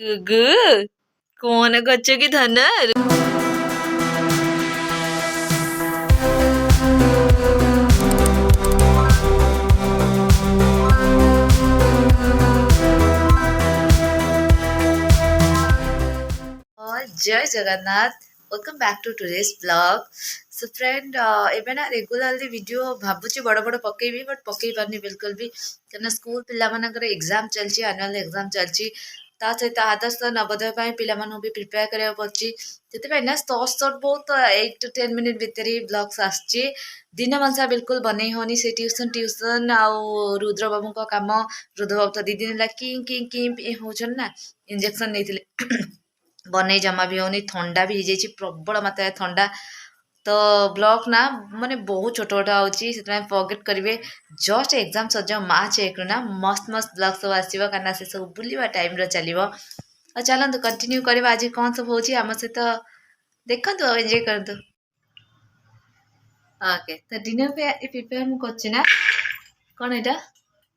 गुगु कौन गच्छ की धनर और जय Jagannath welcome back to today's blog so friend एबे ना रेगुलरली वीडियो भाबुची बड़ बड़ पकेबी बट पकई पारनी बिल्कुल भी कना स्कूल पिला मानकर एग्जाम चलची एनुअल एग्जाम चलची ता सहित आदर्श नवोदय पाई पिला मानु भी प्रिपेयर करिया पड़ची जेते ना शॉर्ट बहुत 8 to 10 मिनिट भीतर ही ब्लॉग्स आछची दिन मनसा बिल्कुल बनै होनी से ट्यूशन आउ रुद्र बाबू का काम रुद्र बाबू तो दी दिन ला किं किं किं होछन ना इंजेक्शन नेथिले बनै जमा भी होनी थंडा भी हो प्रबल मात्रा थंडा तो ब्लॉग ना माने बहुत छोट छोट आउची फॉरगेट करेंगे जस्ट एग्जाम सज मार्च 1 ना मस्त मस्त ब्लॉग सब आसो कहीं से सब बुलवा टाइम चलो और चलते कंटिन्यू करवा आज कौन सब होची आम सहित देखु एंजॉय करतु ओके तो डिनर पे प्रिपेयर मु करछि ना कौन एटा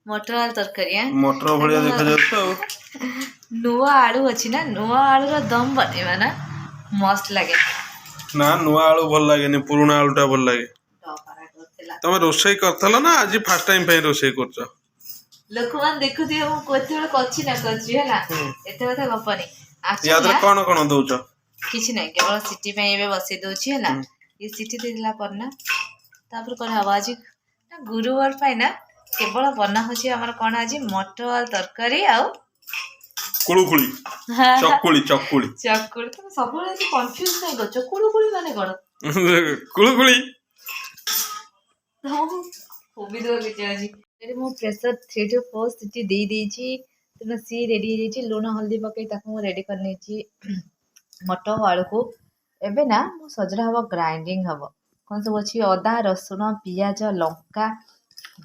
मटर आलू तरकारी मटर भलिया देखा जाता नुआ आलू अच्छी ना नुआ आलू रा दम बनेवा ना मस्त लगे ना नुआ आलू भल लागेनी पुराना आलूटा भल लागे तमे रोषेई करथला ना आज फर्स्ट टाइम पे रोषेई करछ लोक मान देखुथि हम कोथेळ कछि ना कछि हैला एते कथा गपनी याद रे कोन कोन दउछ किछि नै केवल सिटी पे एबे बसै दउछि हैला ये सिटी देला पर ना तापर कोन आवाज ना गुरुवार पाई ना केवल बना होछि हमर कोन आज मटर तरकारी आउ कुळुकुळी चकुली चकुली चकुली तुम सब एते कंफ्यूज नै गछ कुळुकुळी माने कोन कुळुकुळी खूबी दो के आज एरे मो प्रेशर 3 to 4 सिटी दे देछि तुम सी रेडी हो जाइछि लूण हल्दी पकई ताको रेडी करने छी मटर आलू को एबे ना मो सजरा हबो ग्राइंडिंग हबो कोन सब अछि अदा रसुण पियाज लंका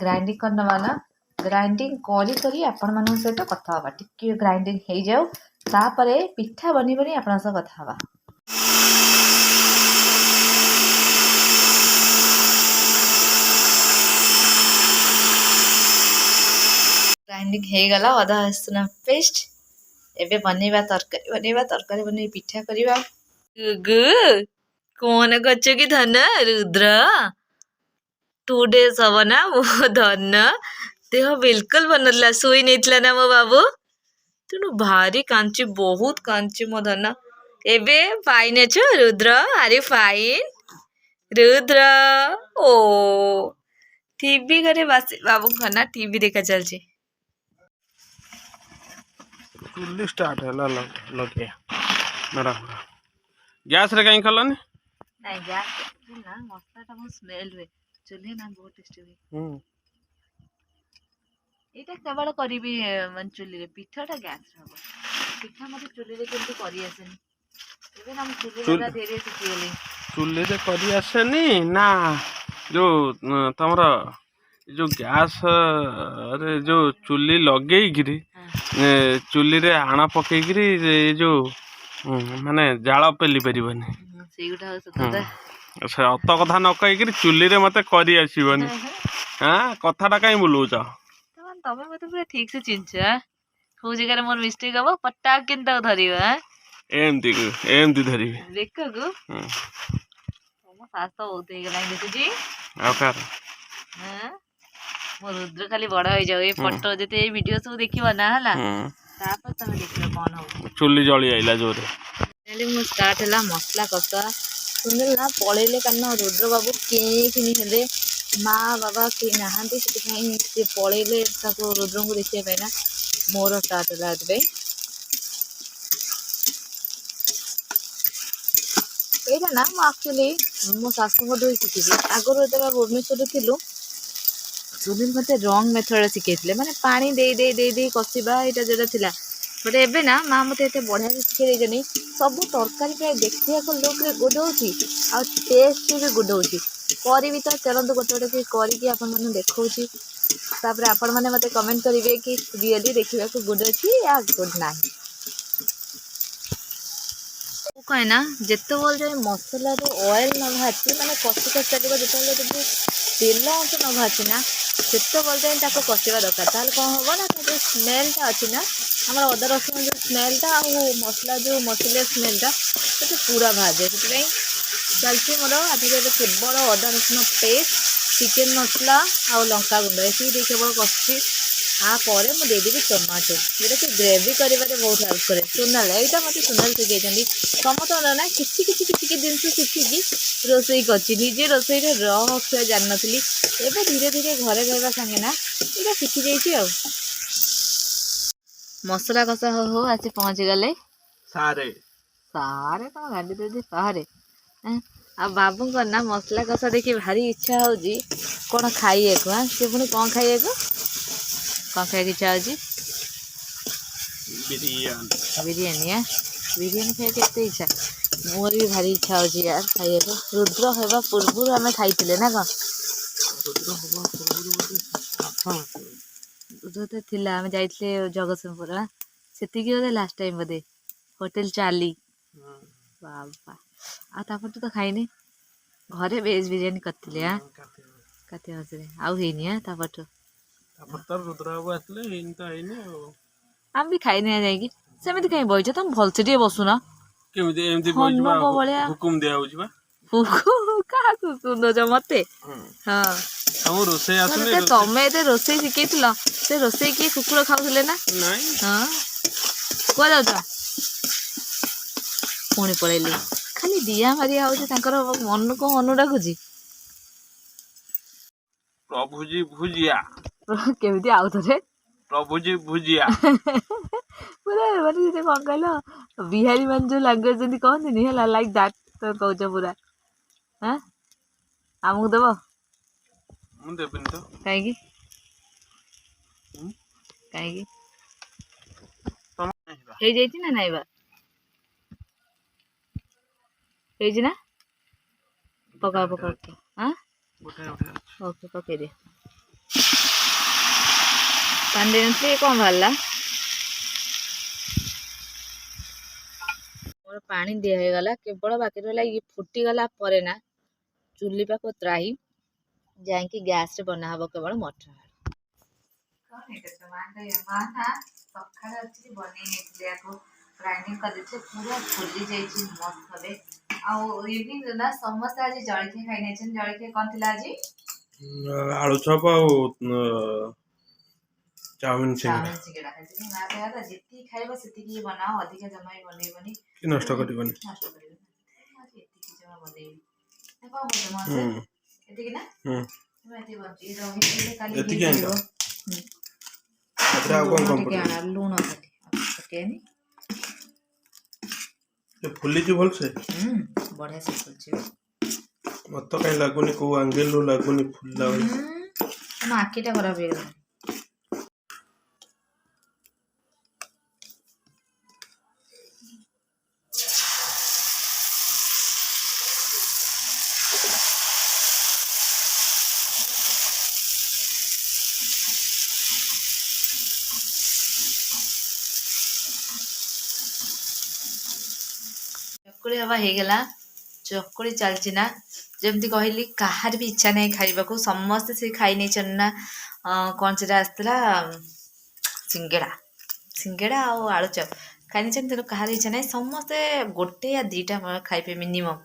ग्राइंडिंग करनवा ना ग्राइंडिंग करी करी आपण मन सहित कथा हवा टिके ग्राइंडिंग हे जाऊ तापरे पिठा बनी बनी आपण से कथा हवा ग्राइंडिंग हे गला अदा रसुण पेस्ट एबे बनेबा तरकारी बने पिठा करबा गुगु कौन गच्छ की धन रुद्र 2 days हवा ना वो धन देह बिल्कुल बनला सोई नेतला ना मो बाबू तेणु भारी कांची बहुत कांची मो धन एबे फाइन छ रुद्र अरे फाइन रुद्र ओ टीवी घरे बस बाबू खाना टीवी देखा चलची चुल्ली स्टार्ट है लगे मेरा गैस रे कहीं खलनी नहीं गैस ना मसला टा बहुत स्मेल हुए चुल्ली ना बहुत टेस्टी हुए एटा केवल करीबी मन चुल्ली रे पिठाटा गैस रे हबो पिठा मते चुल्ली रे केमती करी आसेनी एबे ना चुल्ली रे धीरे सिखी गेली चुल्ली रे करी आसेनी ना जो तमरा जो गैस रे जो चुल्ली लगे गिरी चुल्ली रे आना पके गिरी जो माने जाल पेली परिबनी सेगुटा सतदा अच्छा अत कथा न कहि गिरी चुल्ली रे मते करी आसीबनी हां कथाटा काई बोलउछ तमे मते पूरा ठीक से चिन्छ हो जगह मोर मिस्टेक हबो पट्टा किंता धरिबा एमती धरिबे देखो गो हम सास तो होते गला देखु जी आकार हां मोर रुद्र खाली बड़ा हो जाऊ ए फोटो जते ए वीडियो सब देखिबा ना हला तापर तमे देखिबा कोन हो चुल्ली जळी आइला जोरे पहले मो स्टार्ट हला मसला कसा सुनल ना पळेले कन्ना रुद्र बाबू के किनी हेले माँ बाबा के नहांती से पळेले ताको रुद्र को देखिए पे ना मोर स्टार्ट हला एबे एटा ना मो एक्चुअली मो सासु को दोई सिखी आगरो जब भुवनेश्वर थिलु सुनील मते रॉन्ग मेथड सिखेइथिले माने पानी दे दे दे दे कसिबा एटा जेटा थिला बट एबे ना माँ मते एते बढ़िया सिखे देजनी सब तरकारी प्राय देखिया को लोक रे गुड होची आ टेस्ट भी गुड होची करी भी तो चलंतु गोटे गोटे करी आपण माने देखौची तापर आपण माने मते कमेंट करिवे कि रियली देखिबा को गुड अछि या गुड नाही कहे ना जिते बोल मसला ऑयल न भाजी माने कषि कषि चलो जो तेल अंश न भाजी ना से बोल कषा दरकार ताल कौन हम ना जो स्मेलटा अच्छी ना हमारे अदा रसुण जो स्मेलटा आ मसला जो मसलिया स्मेलटा से पूरा बाहर जाए से चलती मोर आधे केवल अदा रसुण पेस्ट चिकेन मसला आ लंका गुंड ये केवल कषुची तापर मुझे देदेवी टमाटो जोटा कि ग्रेवी कर बहुत हेल्प करे सोनाल यहाँ मत सोनाल शिखी समस्त ना किसी किसी किसी जिनस शिखिकी रोसई करजे रोसई रहा जान नी एवं धीरे धीरे घरे रहा सागे ना ये शिखी जाइए मसला कषा हो हो आसी पहुँची गले सारे सारे कौन गाड़ी दे सारे आ बाबू ना मसला कषा देखी भारी इच्छा होगी कौन खाइए को हाँ सी पुणी कौन खाइए को कौन खाई इच्छा होगी बिरयानी हाँ बिरयानी खाई के इच्छा मोर भी भारी इच्छा होगी यार खाइए को रुद्र होगा पूर्व आम खाई ना कौन रुद्र तो थिला आम जाइए जगतसिंहपुर हाँ से बोधे लास्ट टाइम बोधे होटेल चाली बाबा आपर तो खाइनी घरे वेज बिरयानी करते हाँ काती मसरे आईनी हाँ तापटू आम भी खाइनी जाकि सेमती कहीं बहीच तुम भलसे टे बसुना हुकुम दिया क्या हुकुम दौच मत हाँ तमें ये रोसे शिखी से रोसे किए कुकुर खाऊले ना हाँ कुआ जाऊच पुणी पलैली खाली दिया मारिया हो मन को मन डाकुची प्रभुजी भुजिया केमी आउ थे प्रभुजी भुजिया पूरा मानते कौन कहल बिहारी मान जो लांगुएज जमी कहते है लाइक दैट तो कौच पूरा हाँ आमको देव कहीं कहीं ना नाइबा ना पका पका हाँ ओके पकई दे पानी कौन बाहर मोर पानी दिगला केवल बाकी रहा ये फुटीगला ना चुली पाक त्राही जाकि गैस रे बना हम केवल मटर ग्राइंडिंग कर पूरा फुली जाइए मस्त भाव इवनिंग ना समस्त आज जलखिया खाई जलखिया कौन थी आज आलू चप चाउमिन सिंगड़ा ना कहता जी खाइब से बनाओ अधिक जमा बनइबनी नष्ट करबनी जमा बनइबी कौन बोलते एतिक ना लुण पकेनी फुली भलसे बढ़िया से फुलची मत कहीं लगुनि को एंगल रू लगुनि फुलला तुम आखिटा खराब हो गला चकुड़ी हवा होगला चकुड़ी चलची ना जमती कहली कहार भी इच्छा नहीं खाइबा को समस्त से खाई नहीं ना कौन से आसला सिंगड़ा सिंगड़ा आ आलू चप खाई नहीं तेणु कहार इच्छा नहीं समस्ते गोटे या दीटा खाइबे मिनिमम